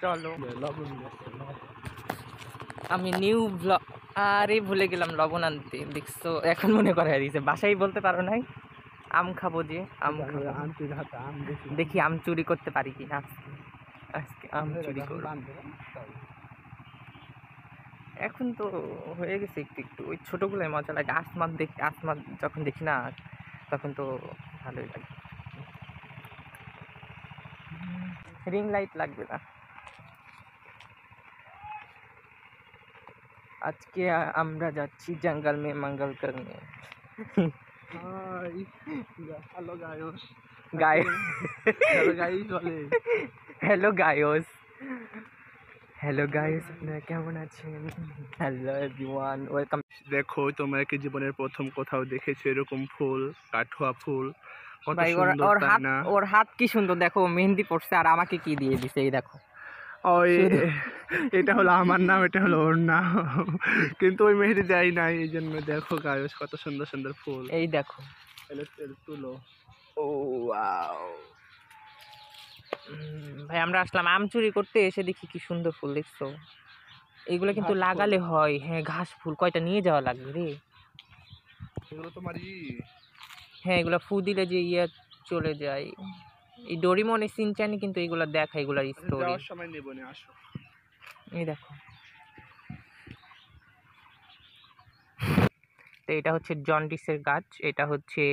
চলো আমি new blog, আরে ভুলে গেলাম লবণ আনতে, দেখছো এখন মনে করে দিয়েছে, বাসায় বলতে পারো নাই। আম খাবো, যে আম খাবো, দেখি আম চুরি করতে পারি কিনা আজকে আম চুরি করবো। এখন তো হয়ে গেছে একটু একটু, ওই ছোটগুলোই মজা লাগে। আসমান যখন দেখি না তখন তো ভালোই লাগে। রিং লাইট লাগবে না আজকে, আমরা যাচ্ছি জঙ্গল মে মঙ্গল করনে। হ্যালো গায়স, হ্যালো গায়স, হ্যালো গাইস, আপনারা কেমন আছেন? Hello everyone, welcome. দেখো তোমরা কি জীবনের প্রথম কোথাও দেখেছো এরকম ফুল, কাঠুয়া ফুল? কত ভাই সুন্দর, ওর তাই হাত, না? ওর হাত কি সুন্দর, দেখো মেহেন্দি পড়ছে আর আমাকে কি দিয়ে দিছে, এই দেখো। ওই এটা হলো আমার নাম, এটা হলো ওর নাম, কিন্তু ওই মেহেদি দেয় নাই, এই জন্য দেখো গায়স কত সুন্দর সুন্দর ফুল। এই দেখো, তুলো। ও ওয়াও। ভাই আমরা আসলাম আম চুরি করতে, এসে দেখি কি সুন্দর ফুল, দেখছো? এগুলো কিন্তু লাগালে হয়, হ্যাঁ ঘাস ফুল, কয়টা নিয়ে যাওয়া লাগবে রে। এগুলো তোমার হ্যাঁ এগুলো ফু দিলে যে ইয়ে চলে যায়। এই ডোরিমন সিনচানি কিন্তু এগুলো দেখা, এগুলার স্টোরি। যাওয়ার সময় নেবো না, আসো। এই দেখো, তো এটা হচ্ছে জন্ডিসের গাছ। এটা হচ্ছে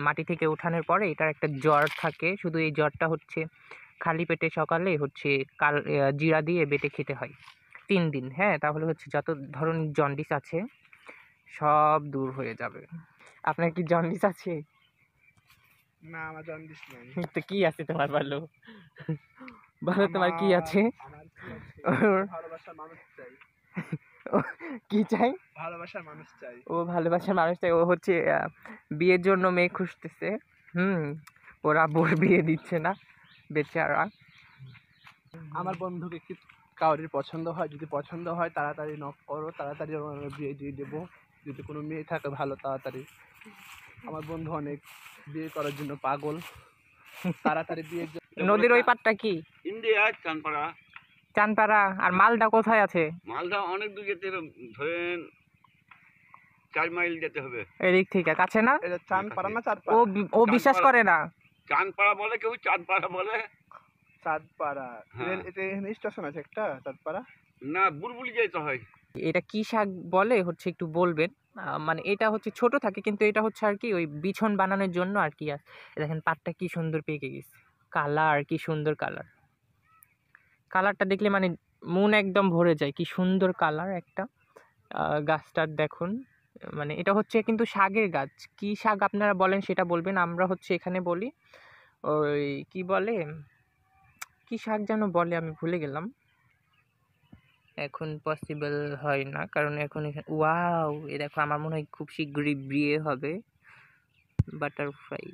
মাটি থেকে উঠানোর পরে এটার একটা জ্বর থাকে, শুধু এই জ্বরটা হচ্ছে খালি পেটে সকালে হচ্ছে জিরা দিয়ে বেটে খেতে হয় 3 দিন। হ্যাঁ তাহলে হচ্ছে যত ধরনের জন্ডিস আছে সব দূর হয়ে যাবে। আপনার কি জন্ডিস আছে? না, আমার জন্ডিস নাই। তো কি আছে তোমার? ভালো ভালো, তোমার কি আছে? আমার কি আছে? ভালোবাসার মানুষ চাই। কি চাই? ভালোবাসার মানুষ চাই। ও ভালোবাসার মানুষটাই, ও হচ্ছে বিয়ের জন্য মেয়ে খুঁজতেছে। ওরা বোর বিয়ে দিচ্ছে না বেচারা। আমার বন্ধুকে কি কাউরির পছন্দ হয়? যদি পছন্দ হয় তাড়াতাড়ি নক করো, তাড়াতাড়ি আমরা বিয়ে দিয়ে দেবো। যদি কোনো মেয়ে থাকে ভালো, তাড়াতাড়ি। আমার বন্ধু অনেক বিয়ে করার জন্য পাগল, তাড়াতাড়ি বিয়ে। নদীর ওই পাড়টা কি? ইন্ডিয়া, চানপাড়া। চানপাড়া। আর মালদা কোথায় আছে? মালদা অনেক দূর যেতে হবে, ধরেন 4 মাইল যেতে হবে। এদিক থেকে কাছে না? এটা চাঁদপাড়া না ও চাঁদপাড়া? ও বিশ্বাস করে না। চানপাড়া বলে কেউ, চাঁদপাড়া বলে। চাঁদপাড়া, হ্যাঁ। এটা এখানে স্টেশন আছে একটা, চাঁদপাড়া। না, বুলবুলি যেতে হয়। এটা কি শাক বলে হচ্ছে একটু বলবেন? মানে এটা হচ্ছে ছোট থাকে, কিন্তু এটা হচ্ছে আর কি ওই বিছন বানানোর জন্য আর কি। দেখেন পাটটা কি সুন্দর পেকে গেছে, কালার কি সুন্দর কালার। কালারটা দেখলে মানে মন একদম ভরে যায়, কি সুন্দর কালার একটা। গাছটার দেখুন, মানে এটা হচ্ছে কিন্তু শাকের গাছ। কি শাক আপনারা বলেন সেটা বলবেন, আমরা হচ্ছে এখানে বলি ওই কি বলে, কি শাক যেন বলে, আমি ভুলে গেলাম। এখন পসিবল হয় না কারণ এখন এখানে, ওয়াও এ দেখো, আমার মনে হয় খুব শীঘ্রই বিয়ে হবে। বাটারফ্লাই,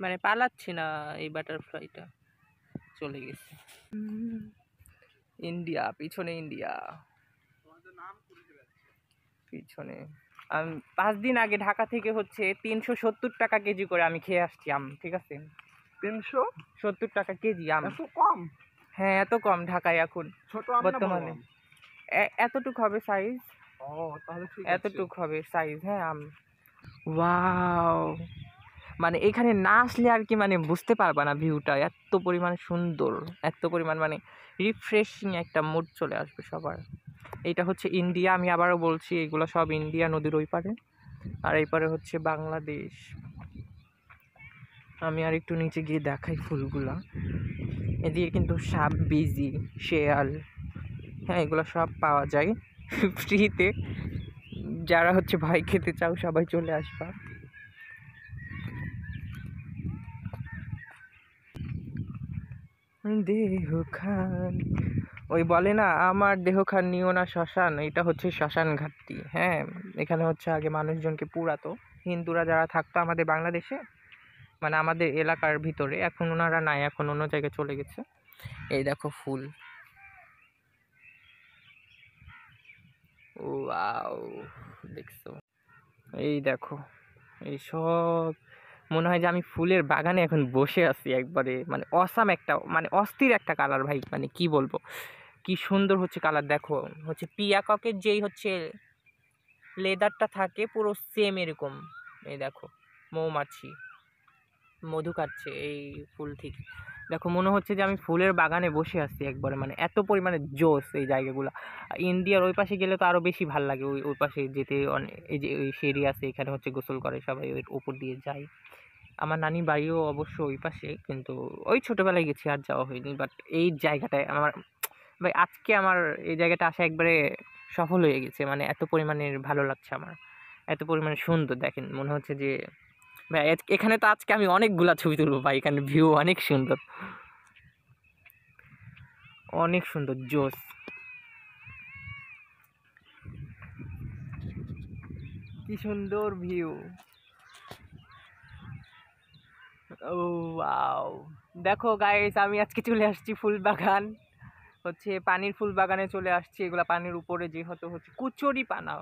মানে পালাচ্ছি না, এই বাটারফ্লাইটা চলে গেছে। ইন্ডিয়া, পিছনে ইন্ডিয়া, পিছনে। আমি 5 দিন আগে ঢাকা থেকে হচ্ছে 370 টাকা কেজি করে আমি খেয়ে আসছি আম, ঠিক আছে? 370 টাকা কেজি আম। এত কম? হ্যাঁ এত কম ঢাকায় এখন ছোট আম না বড় বর্তমানে। আম? এতটুক হবে সাইজ, ও তাহলে ঠিক আছে। এতটুক হবে সাইজ। হ্যাঁ আম, ওয়াও। মানে এখানে না আসলে আর কি মানে বুঝতে পারবা না ভিউটা, এত পরিমাণ সুন্দর, এত পরিমাণ মানে রিফ্রেশিং একটা মুড চলে আসবে সবার। এইটা হচ্ছে ইন্ডিয়া, আমি আবারও বলছি এগুলো সব ইন্ডিয়া, নদীর ওই পারে। আর এই পারে হচ্ছে বাংলাদেশ। আমি আর একটু নিচে গিয়ে দেখাই ফুলগুলা। এদিকে কিন্তু সাপ, বিজি, শেয়াল, হ্যাঁ এগুলো সব পাওয়া যায় ফ্রিতে। যারা হচ্ছে ভয় খেতে চাও সবাই চলে আসবা। দেহ খান, ওই বলে না আমার দেহ খান নিও না শ্মশান, এটা হচ্ছে শ্মশান ঘাটটি। হ্যাঁ এখানে হচ্ছে আগে মানুষজনকে পুরাতো, হিন্দুরা যারা থাকতো আমাদের বাংলাদেশে, মানে আমাদের এলাকার ভিতরে, এখন ওনারা নাই, এখন অন্য জায়গায় চলে গেছে। এই দেখো ফুল, ওয়াও দেখছো? এই দেখো এই সব মনে হয় যে আমি ফুলের বাগানে এখন বসে আছি একবারে, মানে অসাম একটা, মানে অস্থির একটা কালার ভাই, মানে কি বলবো, কি সুন্দর হচ্ছে কালার। দেখো হচ্ছে পিয়াককের যেই হচ্ছে লেদারটা থাকে পুরো সেম এরকম। এই দেখো মৌমাছি মধু খাচ্ছে এই ফুল থেকে। দেখো মনে হচ্ছে যে আমি ফুলের বাগানে বসে আছি একবারে, মানে এত পরিমাণে জোস এই জায়গাগুলো। ইন্ডিয়ার ওই পাশে গেলে তো আরও বেশি ভাল লাগে, ওই ওই পাশে যেতে অনেক, এই যে ওই সিঁড়ি আছে এখানে হচ্ছে গোসল করে সবাই, ওই উপর দিয়ে যায়। আমার নানি বাড়িও অবশ্য ওই পাশে, কিন্তু ওই ছোটোবেলায় গেছি আর যাওয়া হয়নি। বাট এই জায়গাটায় আমার ভাই আজকে আমার এই জায়গাটা আসা একবারে সফল হয়ে গেছে, মানে এত পরিমাণে ভালো লাগছে আমার, এত পরিমাণে সুন্দর। দেখেন মনে হচ্ছে যে ভাই এখানে তো আজকে আমি অনেকগুলা ছবি তুলবো ভাই, এখানে ভিউ অনেক সুন্দর, অনেক সুন্দর জোস। কি সুন্দর ভিউ, ও ওয়াও। দেখো গাইস আমি আজকে চলে আসছি ফুল বাগান, হচ্ছে পানির ফুল বাগানে চলে আসছি। এগুলা পানির উপরে যেহেতু হচ্ছে কুচুরি পানা,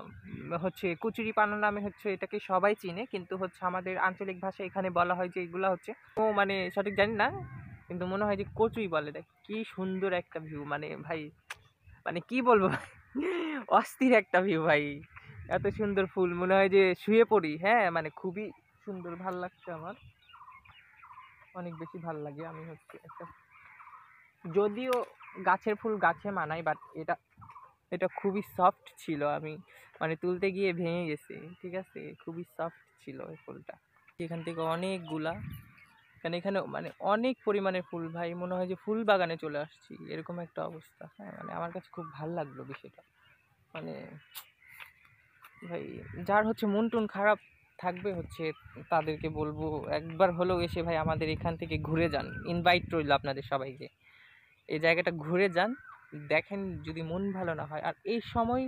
হচ্ছে কুচুরি পানা নামে হচ্ছে এটাকে সবাই চিনে, কিন্তু হচ্ছে আমাদের আঞ্চলিক ভাষায় এখানে বলা হয় যে এগুলা হচ্ছে, ও মানে সঠিক জানি না, কিন্তু মনে হয় যে কচুই বলে। দেখ কি সুন্দর একটা ভিউ, মানে ভাই মানে কি বলবো ভাই, অস্থির একটা ভিউ ভাই, এত সুন্দর ফুল মনে হয় যে শুয়ে পড়ি। হ্যাঁ মানে খুবই সুন্দর, ভাল লাগছে আমার, অনেক বেশি ভাল লাগে। আমি হচ্ছে একটা, যদিও গাছের ফুল গাছে মানায়, বাট এটা এটা খুবই সফট ছিল, আমি মানে তুলতে গিয়ে ভেঙে গেছে, ঠিক আছে, খুবই সফট ছিল এই ফুলটা। এখান থেকে অনেকগুলা, কারণ এখানে মানে অনেক পরিমাণে ফুল ভাই, মনে হয় যে ফুল বাগানে চলে আসছি এরকম একটা অবস্থা। হ্যাঁ মানে আমার কাছে খুব ভালো লাগলো বিষয়টা, মানে ভাই যার হচ্ছে মন টুন খারাপ থাকবে হচ্ছে তাদেরকে বলবো একবার হলেও এসে ভাই আমাদের এখান থেকে ঘুরে যান, ইনভাইট রইল আপনাদের সবাইকে, এই জায়গাটা ঘুরে যান, দেখেন যদি মন ভালো না হয়। আর এই সময়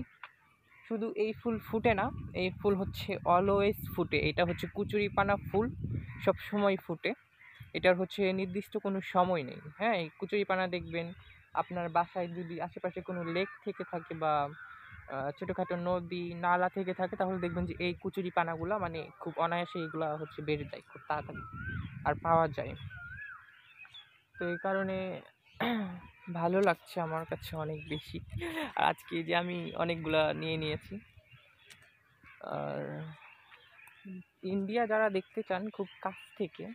শুধু এই ফুল ফুটে না, এই ফুল হচ্ছে অলওয়েজ ফুটে, এটা হচ্ছে কুচুরিপানা ফুল, সব সময় ফুটে, এটার হচ্ছে নির্দিষ্ট কোনো সময় নেই। হ্যাঁ এই কুচুরিপানা দেখবেন আপনার বাসায় যদি আশেপাশে কোনো লেক থেকে থাকে বা ছোটোখাটো নদী নালা থেকে থাকে, তাহলে দেখবেন যে এই কুচুরিপানাগুলো মানে খুব অনায়াসে এগুলো হচ্ছে বেড়ে যায় খুব তাড়াতাড়ি আর পাওয়া যায়। তো এই কারণে ভালো লাগছে আমার কাছে অনেক বেশি। আর আজকে যে আমি অনেকগুলা নিয়ে নিয়েছি। আর ইন্ডিয়া যারা দেখতে চান খুব কাছ থেকে,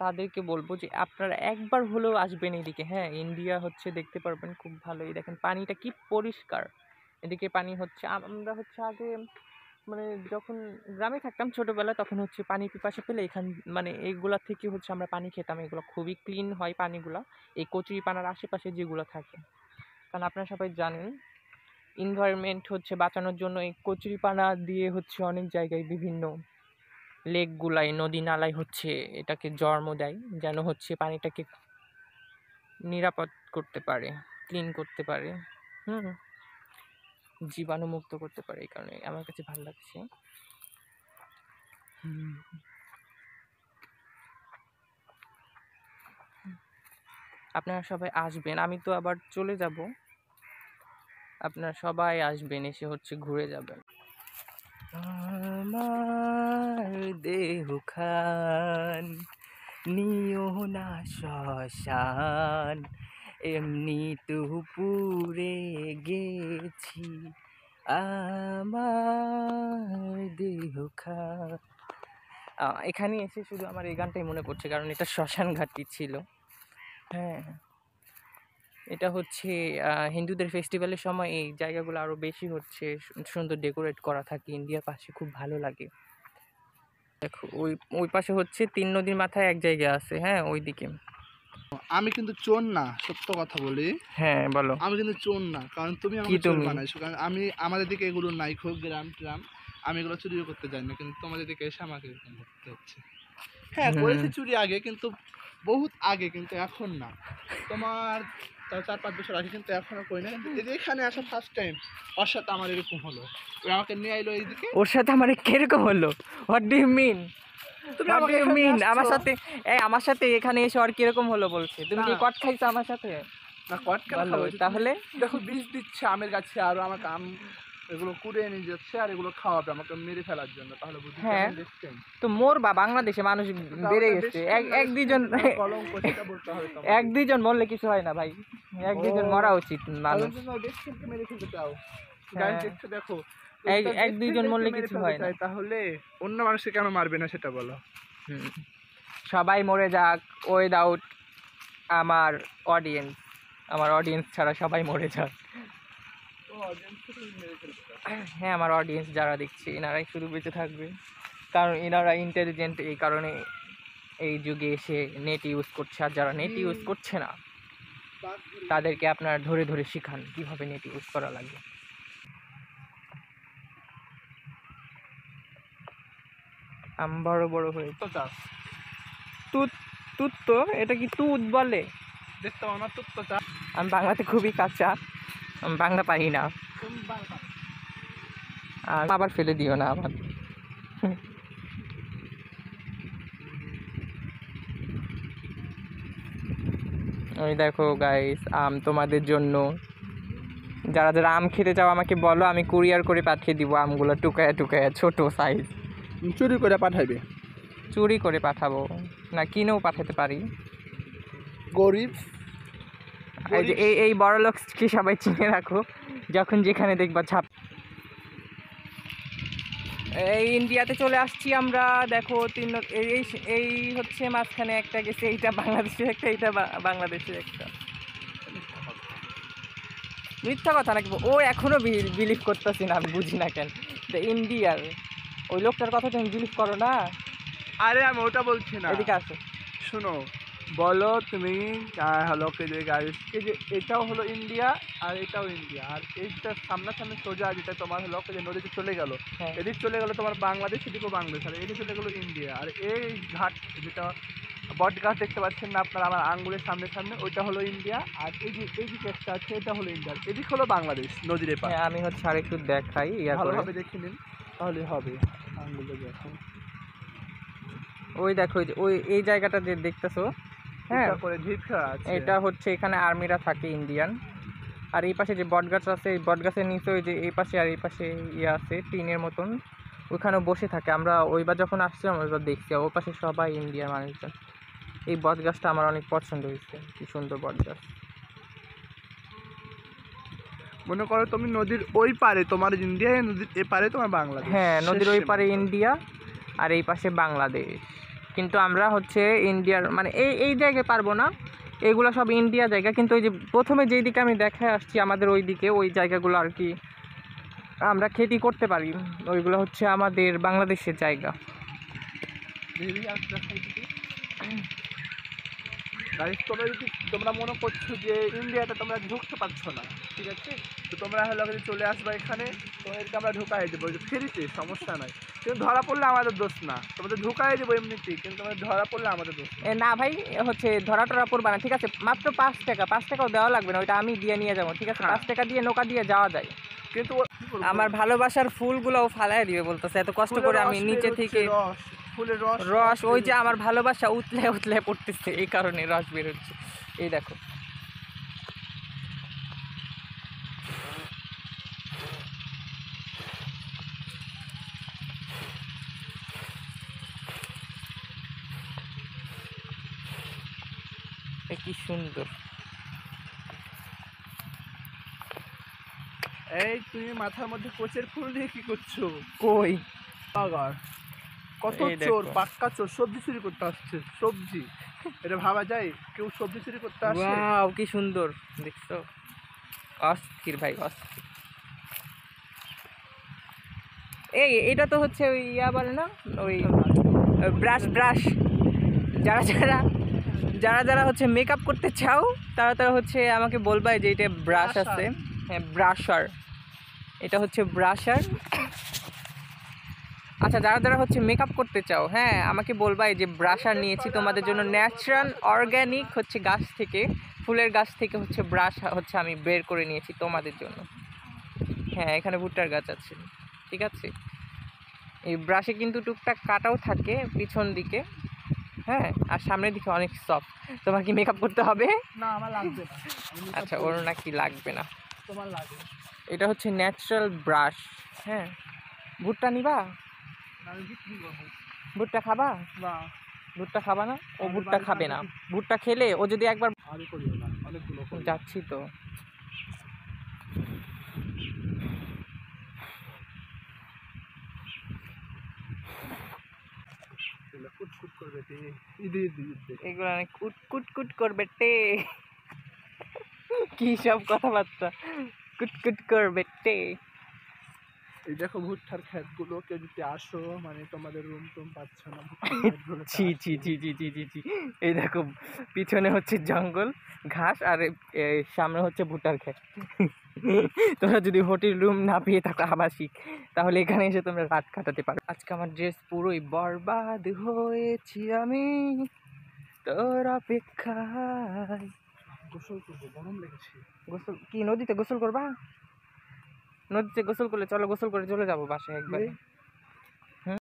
তাদেরকে বলবো যে আপনারা একবার হলেও আসবেন এদিকে। হ্যাঁ ইন্ডিয়া হচ্ছে দেখতে পারবেন খুব ভালোই। দেখেন পানিটা কি পরিষ্কার, এদিকে পানি হচ্ছে আমরা হচ্ছে আগে মানে যখন গ্রামে থাকতাম ছোটোবেলায়, তখন হচ্ছে পানি পিপাসা পেলে এখান মানে এইগুলা থেকে হচ্ছে আমরা পানি খেতাম, এগুলো খুবই ক্লিন হয় পানিগুলা এই কচুরিপানার আশেপাশে যেগুলো থাকে। কারণ আপনারা সবাই জানেন এনভায়রনমেন্ট হচ্ছে বাঁচানোর জন্য এই কচুরিপানা দিয়ে হচ্ছে অনেক জায়গায় বিভিন্ন লেকগুলাই নদী নালায় হচ্ছে এটাকে জন্ম দেয়, যেন হচ্ছে পানিটাকে নিরাপদ করতে পারে, ক্লিন করতে পারে, হুম, জীবাণুমুক্ত করতে পারে। এই কারণে আমার কাছে ভালো লাগছে। আপনারা সবাই আসবেন, আমি তো আবার চলে যাব, আপনারা সবাই আসবেন, এসে হচ্ছে ঘুরে যাবেন। আমার দেহ খান নিও না শ্মশান, এমনি তো পুড়ে গেছি আমার দেহ খান। এখানে এসে শুধু আমার এই গানটাই মনে পড়ছে, কারণ এটা শ্মশান ঘাটটি ছিল। হ্যাঁ এটা হচ্ছে হিন্দুদের ফেস্টিভ্যালের সময় এই জায়গাগুলো আরও বেশি হচ্ছে সুন্দর ডেকোরেট করা থাকে। ইন্ডিয়ার পাশে খুব ভালো লাগে। দেখো ওই ওই পাশে হচ্ছে 3 নদীর মাথায় এক জায়গা আছে, হ্যাঁ ওইদিকে। আমি কিন্তু চোর না, সত্য কথা বলি। হ্যাঁ বলো। আমি কিন্তু চোর না, কারণ তুমি কি আমাকে চোর তুমি? বানাইছো। কারণ আমি আমাদের দিকে এগুলো নাই, খুব গ্রাম ট্রাম, আমি এগুলো চুরিও করতে যাই না, কিন্তু তোমাদের দিকে এসে আমাকে এরকম করতে হচ্ছে। হ্যাঁ করেছি চুরি আগে, কিন্তু বহুত আগে, কিন্তু এখন না। তোমার তাও 4-5 বছর আগে, কিন্তু এখন আর করি না। কিন্তু এই যে এখানে আসা ফার্স্ট টাইম ওর সাথে আমার এরকম হলো, ওই আমাকে নিয়ে আইলো এইদিকে। ওর সাথে আমার কিরকম হলো? What do you mean? তুমি হোয়াট ডু আমাকে ইউ এখানে মিন আসছো। আমার সাথে, আমার সাথে এখানে এসে আর কিরকম হলো বলছে? তুমি কি না। কট খাইছো আমার সাথে? না কট কেন বলো খাবো? তাহলে। দেখো বীজ দিচ্ছে আমের গাছে, আরো আমাকে আম এগুলো কুড়িয়ে নিয়ে যাচ্ছে আর এগুলো খাওয়াবে আমাকে মেরে ফেলার জন্য। তাহলে বুঝতে হ্যাঁ। দেখছেন তো মরবা, বাংলাদেশে মানুষ বেড়ে গেছে, এক দুইজন কলঙ্ক সেটা বলতে হবে তোমাকে। এক দুইজন মরলে কিছু হয় না ভাই, এক দুইজন মরা উচিত মানুষ। দেশকে মেরে ফেলতে চাও, হ্যাঁ। গাইস দেখছো দেখো এক দুইজন মরলে কিছু হয় না। তাহলে অন্য মানুষকে কেন মারবে না সেটা বলো। সবাই মরে যাক উইদাউট আমার অডিয়েন্স ছাড়া সবাই মরে যাক। হ্যাঁ, আমার অডিয়েন্স যারা দেখছে এনারাই শুধু বেঁচে থাকবে, কারণ এনারা ইন্টেলিজেন্ট, এই কারণে এই যুগে এসে নেট ইউজ করছে। আর যারা নেট ইউজ করছে না তাদেরকে আপনারা ধরে ধরে শিখান কীভাবে নেট ইউজ করা লাগবে। আম বড় বড় হয়ে তো চাষ তুত তো এটা কি তুত বলে? দেখতে পাও না তো চাষ। আমি বাংলাতে খুবই কাঁচা, আমি বাংলা পারি না। আর আবার ফেলে দিও না আবার। ওই দেখো গাইস, আম তোমাদের জন্য। যারা যারা আম খেতে চাও আমাকে বলো, আমি কুরিয়ার করে পাঠিয়ে দিব আমগুলো টুকায়া টুকায়া, ছোট সাইজ। চুরি করে পাঠাইবে? চুরি করে পাঠাবো না, কিনেও পাঠাতে পারি। গরিব এই যে এই বড় লোককে সবাই চিনে রাখো, যখন যেখানে দেখবা ছাপ। এই ইন্ডিয়াতে চলে আসছি আমরা, দেখো এই হচ্ছে মাঝখানে একটা গেছে, এইটা বাংলাদেশের একটা, এইটা বাংলাদেশের একটা। মিথ্যা কথা নাকি? ও এখনো বিলিভ করতেছি না, আমি বুঝি না কেন। ইন্ডিয়ার ওই লোকটার কথা তুমি বিলিভ করো না? আরে আমি ওটা বলছি না, এদিকে আসো। শোনো, বলো তুমি হলো যে গাইস, এই যে এটাও হলো ইন্ডিয়া আর এটাও ইন্ডিয়া, আর এইটা সামনাসামনি সোজা যেটা তোমার হলো যে নদীতে চলে গেল, এদিক চলে গেল তোমার বাংলাদেশ, এদিকেও বাংলাদেশ, আর এদিকে চলে গেলো ইন্ডিয়া। আর এই ঘাট যেটা বট গাছ দেখতে পাচ্ছেন না আপনারা আমার আঙ্গুলের সামনে সামনে, ওইটা হলো ইন্ডিয়া। আর এই যে একটা আছে এটা হলো ইন্ডিয়া, এদিক হলো বাংলাদেশ নদীর এপার। আমি হচ্ছে আর একটু দেখাই, ভালোভাবে দেখে নিন তাহলে হবে। আঙ্গুলে দেখো, ওই দেখো ওই এই জায়গাটা যে দেখতেছো, হ্যাঁ এটা হচ্ছে এখানে আর্মিরা থাকে ইন্ডিয়ান। আর এই পাশে যে বটগাছ আছে, এই বটগাছের নিচে ওই যে এই পাশে আর এই পাশে ইয়ে আছে টিনের মতন, ওইখানেও বসে থাকে। আমরা ওইবার যখন আসছিলাম ওইবার দেখছি, ওই পাশে সবাই ইন্ডিয়ার মানুষজন। এই বটগাছটা আমার অনেক পছন্দ হয়েছে, কি সুন্দর বটগাছ। মনে করো তুমি নদীর ওই পারে তোমার ইন্ডিয়া, নদীর এ পারে তোমার বাংলাদেশ। হ্যাঁ, নদীর ওই পারে ইন্ডিয়া আর এই পাশে বাংলাদেশ। কিন্তু আমরা হচ্ছে ইন্ডিয়ার মানে এই জায়গায় পারবো না, এগুলো সব ইন্ডিয়া জায়গা। কিন্তু ওই যে প্রথমে যেই দিকে আমি দেখায় আসছি আমাদের ওই দিকে, ওই জায়গাগুলো আর কি আমরা খেতি করতে পারি, ওইগুলো হচ্ছে আমাদের বাংলাদেশের জায়গা। তোমরা মনে করছো যে ইন্ডিয়াতে তোমরা ঢুকতে পারছো না, ঠিক আছে, তো তোমরা হলো চলে আসবে এখানে, তোমাদেরকে আমরা ঢুকাই দেবো ফ্রিতে, সমস্যা নাই। কিন্তু ধরা পড়লে আমাদের দোষ না, তোমাদের ঢুকাই দেবো এমনিতেই, কিন্তু তোমাদের ধরা পড়লে আমাদের দোষ না ভাই, হচ্ছে ধরা টরা পড়বা না, ঠিক আছে? মাত্র 5 টাকা, 5 টাকাও দেওয়া লাগবে না, ওইটা আমি দিয়ে নিয়ে যাবো, ঠিক আছে? 5 টাকা দিয়ে নৌকা দিয়ে যাওয়া যায়। কিন্তু আমার ভালোবাসার ফুলগুলোও ফালাই দিবে বলতেছে, এত কষ্ট করে আমি নিচে থেকে ফুলের রস, ওই যে আমার ভালোবাসা উতলে উতলে পড়তেছে, এই কারণে রস বের হচ্ছে। এই দেখো, কি সুন্দর। এই তুমি মাথার মধ্যে কোচের ফুল দিয়ে কি করছো? কই পাগল, কত চোর, পাক্কা চোর, সবজি চুরি করতে আসছে। সবজি, এটা ভাবা যায় কেউ সবজি চুরি করতে আসে? ওয়াও, কি সুন্দর দেখছো, অস্থির ভাই, অস্থির। এটা তো হচ্ছে ওই ইয়া বলে না, ওই ব্রাশ। যারা হচ্ছে মেকআপ করতে চাও তারা হচ্ছে আমাকে বলবা যে এটা ব্রাশ আছে। হ্যাঁ, ব্রাশার, এটা হচ্ছে ব্রাশার। আচ্ছা, যারা হচ্ছে মেকআপ করতে চাও, হ্যাঁ আমাকে বলবা যে ব্রাশার নিয়েছি তোমাদের জন্য, ন্যাচারাল অর্গ্যানিক হচ্ছে গাছ থেকে, ফুলের গাছ থেকে হচ্ছে ব্রাশ হচ্ছে আমি বের করে নিয়েছি তোমাদের জন্য। হ্যাঁ, এখানে ভুট্টার গাছ আছে, ঠিক আছে? এই ব্রাশে কিন্তু টুকটাক কাটাও থাকে পিছন দিকে, হ্যাঁ, আর সামনের দিকে অনেক সফট। তোমার কি মেকআপ করতে হবে? না, আমার লাগবে না। আচ্ছা, ওর নাকি লাগবে না, তোমার লাগবে। এটা হচ্ছে ন্যাচারাল ব্রাশ। হ্যাঁ, ভুট্টা নিবা? আমি বিক্রি করবো ভুট্টা খাবা? না, ভুট্টা খাবা না? ও আমাদের ভুট্টা বাড়িতে খাবে না। আছে। ভুট্টা খেলে ও যদি একবার আরে করিও না, অনেকগুলো করি। যাচ্ছি তো। এগুলো কুটকুট করবে তে। ঈদে ঈদে ঈদে। এগুলো অনেক কুট কুট কুট করবে টে। কি সব কথাবার্তা, কুট কুট করবে টে। এই দেখো ভুট্টার ক্ষেতগুলো, কেউ যদি আসো মানে তোমাদের রুম টুম পাচ্ছ না, ভুট্টার ক্ষেতগুলোতে ছি ছি আসো। ছি ছি ছি ছি ছি। এই দেখো পিছনে হচ্ছে জঙ্গল, ঘাস, আর সামনে হচ্ছে ভুট্টার ক্ষেত। তোমরা যদি হোটেল রুম না পেয়ে থাকো আবাসিক, তাহলে এখানে এসে তোমরা রাত কাটাতে পারো। আজকে আমার ড্রেস পুরোই বরবাদ হয়েছি আমি তোর অপেক্ষায়। গোসল করবো, গরম লেগেছে। গোসল কি নদীতে গোসল করবা? নদীতে গোসল করলে চলো গোসল করে চলে যাবো বাসায় একবার।